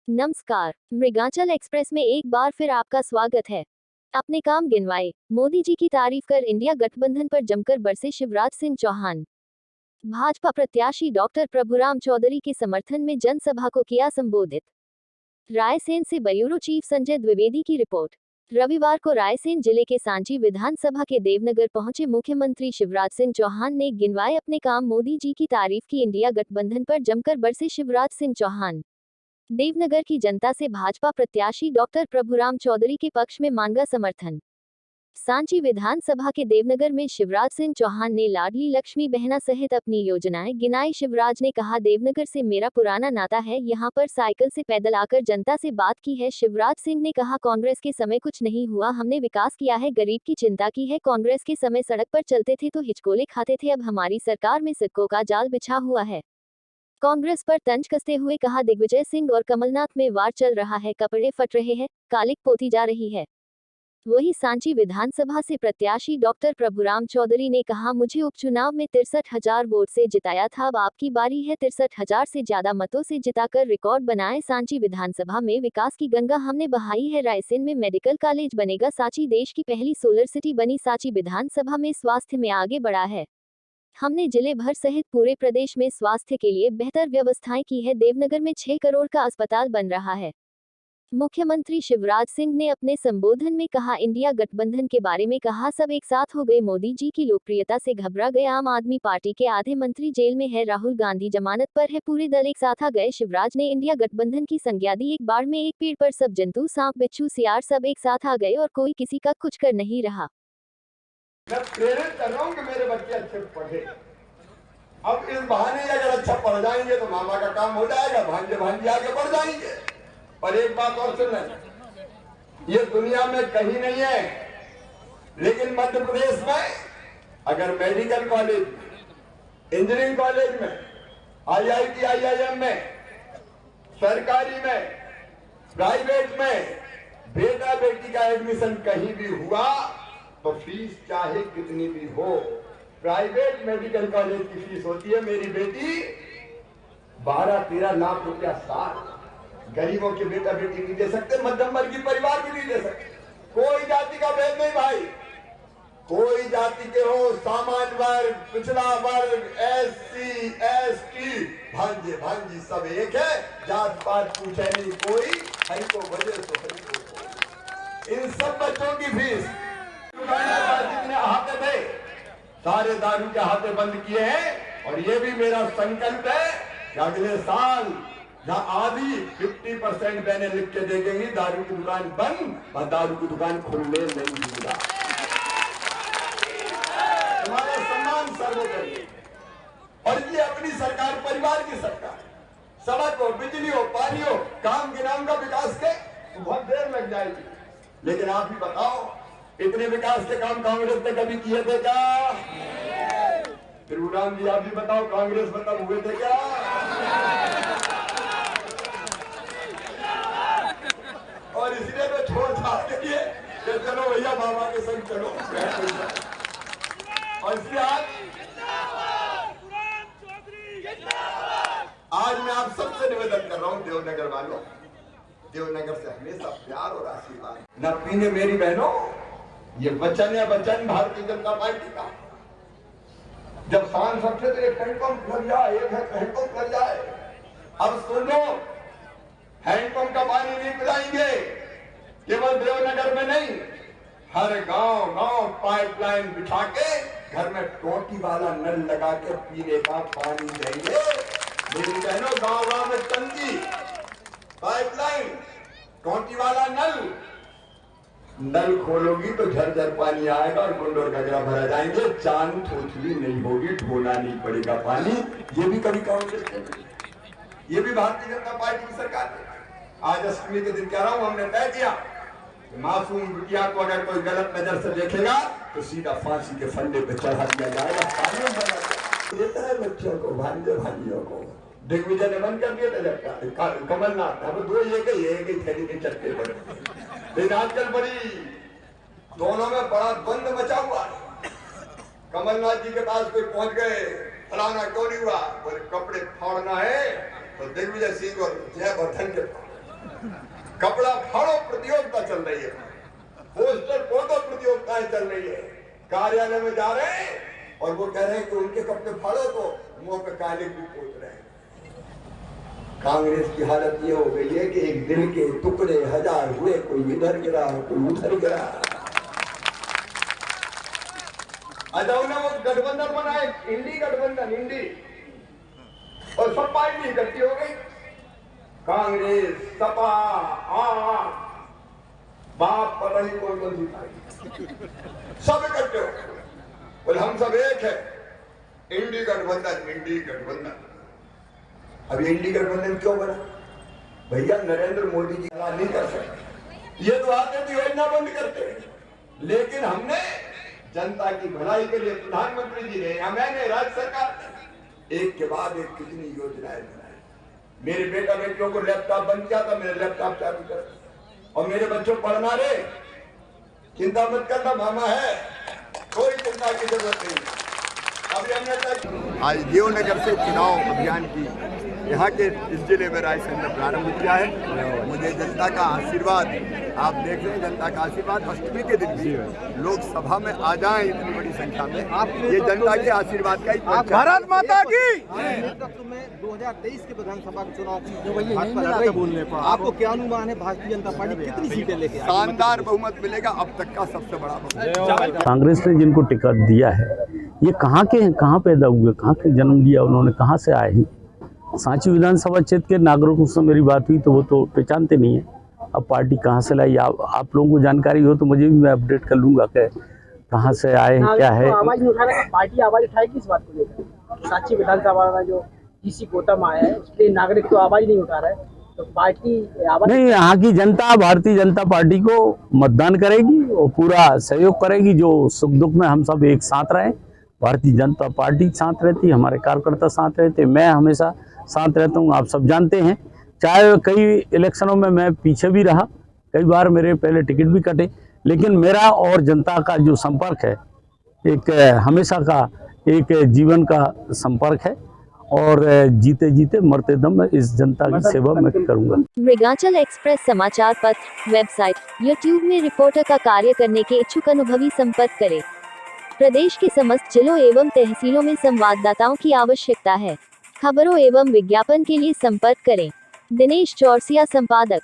नमस्कार। मृगांचल एक्सप्रेस में एक बार फिर आपका स्वागत है। अपने काम गिनवाए, मोदी जी की तारीफ कर इंडिया गठबंधन पर जमकर बरसे शिवराज सिंह चौहान। भाजपा प्रत्याशी डॉक्टर प्रभुराम चौधरी के समर्थन में जनसभा को किया संबोधित। रायसेन से ब्यूरो चीफ संजय द्विवेदी की रिपोर्ट। रविवार को रायसेन जिले के सांची विधानसभा के देवनगर पहुंचे मुख्यमंत्री शिवराज सिंह चौहान ने गिनवाए अपने काम। मोदी जी की तारीफ की इंडिया गठबंधन पर जमकर बरसे शिवराज सिंह चौहान। देवनगर की जनता से भाजपा प्रत्याशी डॉक्टर प्रभुराम चौधरी के पक्ष में मांगा समर्थन। सांची विधानसभा के देवनगर में शिवराज सिंह चौहान ने लाडली लक्ष्मी बहना सहित अपनी योजनाएं गिनाई। शिवराज ने कहा, देवनगर से मेरा पुराना नाता है, यहां पर साइकिल से पैदल आकर जनता से बात की है। शिवराज सिंह ने कहा, कांग्रेस के समय कुछ नहीं हुआ, हमने विकास किया है, गरीब की चिंता की है। कांग्रेस के समय सड़क पर चलते थे तो हिचकोले खाते थे, अब हमारी सरकार में सिक्कों का जाल बिछा हुआ है। कांग्रेस पर तंज कसते हुए कहा, दिग्विजय सिंह और कमलनाथ में वार चल रहा है, कपड़े फट रहे हैं, कालिक पोती जा रही है। वही सांची विधानसभा से प्रत्याशी डॉक्टर प्रभुराम चौधरी ने कहा, मुझे उपचुनाव में 63,000 वोट से जिताया था, अब आपकी बारी है 63,000 से ज्यादा मतों से जिताकर रिकॉर्ड बनाएं। सांची विधानसभा में विकास की गंगा हमने बहाई है। रायसेन में मेडिकल कॉलेज बनेगा। सांची देश की पहली सोलर सिटी बनी। सांची विधानसभा में स्वास्थ्य में आगे बढ़ा है। हमने जिले भर सहित पूरे प्रदेश में स्वास्थ्य के लिए बेहतर व्यवस्थाएं की है। देवनगर में 6 करोड़ का अस्पताल बन रहा है। मुख्यमंत्री शिवराज सिंह ने अपने संबोधन में कहा, इंडिया गठबंधन के बारे में कहा, सब एक साथ हो गए। मोदी जी की लोकप्रियता से घबरा गए। आम आदमी पार्टी के आधे मंत्री जेल में है, राहुल गांधी जमानत पर है, पूरे दल एक साथ आ गए। शिवराज ने इंडिया गठबंधन की संज्ञा दी। एक बाड़ में एक पेड़ पर सब जंतु, सांप बिच्छू सियार सब एक साथ आ गए और कोई किसी का कुछ कर नहीं रहा। मैं प्रेरित कर रहा हूं कि मेरे बच्चे अच्छे पढ़े। अब इस बहाने अगर अच्छा पढ़ जाएंगे तो मामा का काम हो जाएगा, भांजे भांजे आगे बढ़ जाएंगे। पर एक बात और सुन लें, ये दुनिया में कहीं नहीं है, लेकिन मध्य प्रदेश में अगर मेडिकल कॉलेज, इंजीनियरिंग कॉलेज में, IIT, IIM में, सरकारी में, प्राइवेट में बेटा बेटी का एडमिशन कहीं भी हुआ तो फीस चाहे कितनी भी हो, प्राइवेट मेडिकल कॉलेज की फीस होती है मेरी बेटी 12-13 लाख रुपया साल। गरीबों के बेटा बेटी नहीं दे सकते, मध्यम वर्गीय परिवार भी नहीं दे सकते। कोई जाति का भेद नहीं भाई, कोई जाति के हो, सामान्य वर्ग, पिछड़ा वर्ग, SC, ST, भांजे भांजी सब एक है। जात पात पूछे नहीं कोई, हई को वजह तो हई को। इन सब बच्चों की फीस जितने अहाते थे सारे दारू के अहाते बंद किए हैं। और ये भी मेरा संकल्प है कि अगले साल जहां आधी 50% मैंने लिख के दे देंगी, दारू की दुकान बंद और दारू की दुकान खुलने नहीं दूंगा। तुम्हारा सम्मान सर्वोपरि। और ये अपनी सरकार, परिवार की सरकार, सड़क हो, बिजली हो, पानी हो, काम गिनाऊंगा विकास के तो बहुत देर लग जाएगी। लेकिन आप ही बताओ, इतने विकास के काम कांग्रेस ने कभी किए थे क्या? प्रभुराम जी आप भी बताओ, कांग्रेस मतलब हुए थे क्या? और इसलिए तो छोड़ छाड़ के लिए चलो भैया बाबा के संग चलो। और इसलिए आज मैं आप सबसे निवेदन कर रहा हूं, देवनगर वालों, देवनगर से हमेशा प्यार और आशीर्वाद न पीने मेरी बहनों। ये वचन है, वचन भारतीय जनता पार्टी का। जब सांसद से तो एक हैंडपंप लग जाए, एक हैंडपंप लग जाए। अब सुनो, हैंडपंप का पानी नहीं पिलाएंगे केवल देवनगर में नहीं, हर गांव गांव पाइपलाइन बिछा के घर में टोटी वाला नल लगा के पीने का पानी देंगे। मेरी बहनों, गांव गांव में टंकी, पाइपलाइन, टोटी वाला नल। नल खोलोगी तो झरझर पानी आएगा और कुंड और घगरा भरा जाएंगे, चांद थोथली नहीं होगी, ढोना नहीं पड़ेगा पानी। ये भी कभी कांग्रेस ने, ये भी भारतीय जनता पार्टी की सरकार ने। आज अष्टमी के दिन कह रहा हूं, हमने तय किया मासूम बिटिया को अगर कोई गलत नजर से देखेगा तो सीधा फांसी के फंदे पे चढ़ा दिया जाएगा। देता है बच्चों को, भांजे भांजियों को। दिग्विजय ने बंद कर दिया था झटका, कमलनाथ, अब दो एक ही थैली के चक्के पर। लेकिन आजकल बड़ी दोनों में बड़ा द्वंद मचा हुआ है। कमलनाथ जी के पास कोई पहुंच गए, फलाना क्यों नहीं हुआ, बोले कपड़े फाड़ना है तो दिग्विजय सिंह और जयवर्धन के रही है, पोस्टर फोटो प्रतियोगिताएं चल रही है, कार्यालय में जा रहे हैं और वो कह रहे हैं कि उनके कपड़े फाड़ो तो मुंह पे काले भी पोत रहे हैं। कांग्रेस की हालत ये हो गई है कि एक दिल के टुकड़े हजार हुए, कोई इधर गिरा कोई उधर गिरा। अजाऊ ने वो गठबंधन बनाए, इंडी गठबंधन, इंडी, और सब पार्टी इकट्ठी हो गई, कांग्रेस, सपा, आप, बाप पता नहीं कौन कौन सी पार्टी, सब इकट्ठे हो गए। बोले हम सब एक है, इंडी गठबंधन, इंडी गठबंधन। अब इंडी गठबंधन क्यों बना? भैया नरेंद्र मोदी जी नहीं कर सकते, ये तो आते थे योजना बंद करते, लेकिन हमने जनता की भलाई के लिए प्रधानमंत्री जी ने या मैंने राज्य सरकार ने एक के बाद एक कितनी योजनाएं बनाई। मेरे बेटा बेटियों को लैपटॉप बंद किया था, मेरे लैपटॉप चालू कर, और मेरे बच्चों पढ़ना रे, चिंता मत करना, मामा है, कोई चिंता की जरूरत नहीं। अभी हमने आज देवनगर से चुनाव अभियान की यहाँ के इस जिले में रायसेन में प्रारंभ किया है। मुझे जनता का आशीर्वाद, आप देख रहे हैं जनता का आशीर्वाद, अष्टमी के दिन भी लोग सभा में आ जाएं इतनी बड़ी संख्या में, ये जनता के आशीर्वाद का ही भारत माता की। नेतृत्व में 2023 के विधानसभा चुनाव की आपको क्या अनुमान है, भारतीय जनता पार्टी कितनी सीटें लेके? शानदार बहुमत मिलेगा, अब तक का सबसे बड़ा बहुमत। कांग्रेस ने जिनको टिकट दिया है ये कहाँ के हैं, कहाँ पैदा हुए, कहाँ के जन्म लिया उन्होंने, कहाँ से आए हैं? सांची विधानसभा क्षेत्र के नागरिकों से मेरी बात हुई तो वो तो पहचानते नहीं है। अब पार्टी कहाँ से लाई, आप लोगों को जानकारी हो तो मुझे भी मैं अपडेट कर लूँगा कि कहाँ से आए हैं, क्या है। आवाज नहीं उठाने, पार्टी आवाज उठाएगी इस बात को लेकर? सांची विधानसभा में जो जीसी गौतम आया है उसके नागरिक तो आवाज नहीं उठा रहा है, तो पार्टी आवाज नहीं, यहाँ की जनता भारतीय जनता पार्टी को मतदान करेगी और पूरा सहयोग करेगी। जो सुख दुख में हम सब एक साथ रहें, भारतीय जनता पार्टी साथ रहती, हमारे कार्यकर्ता साथ रहते, मैं हमेशा साथ रहता हूँ। आप सब जानते हैं, चाहे कई इलेक्शनों में मैं पीछे भी रहा, कई बार मेरे पहले टिकट भी कटे, लेकिन मेरा और जनता का जो संपर्क है एक हमेशा का एक जीवन का संपर्क है, और जीते जीते मरते दम में इस जनता की सेवा मैं करूँगा। मृगांचल एक्सप्रेस समाचार पत्र, वेबसाइट, यूट्यूब में रिपोर्टर का कार्य करने के इच्छुक अनुभवी संपर्क करें। प्रदेश के समस्त जिलों एवं तहसीलों में संवाददाताओं की आवश्यकता है। खबरों एवं विज्ञापन के लिए संपर्क करें। दिनेश चौरसिया, संपादक।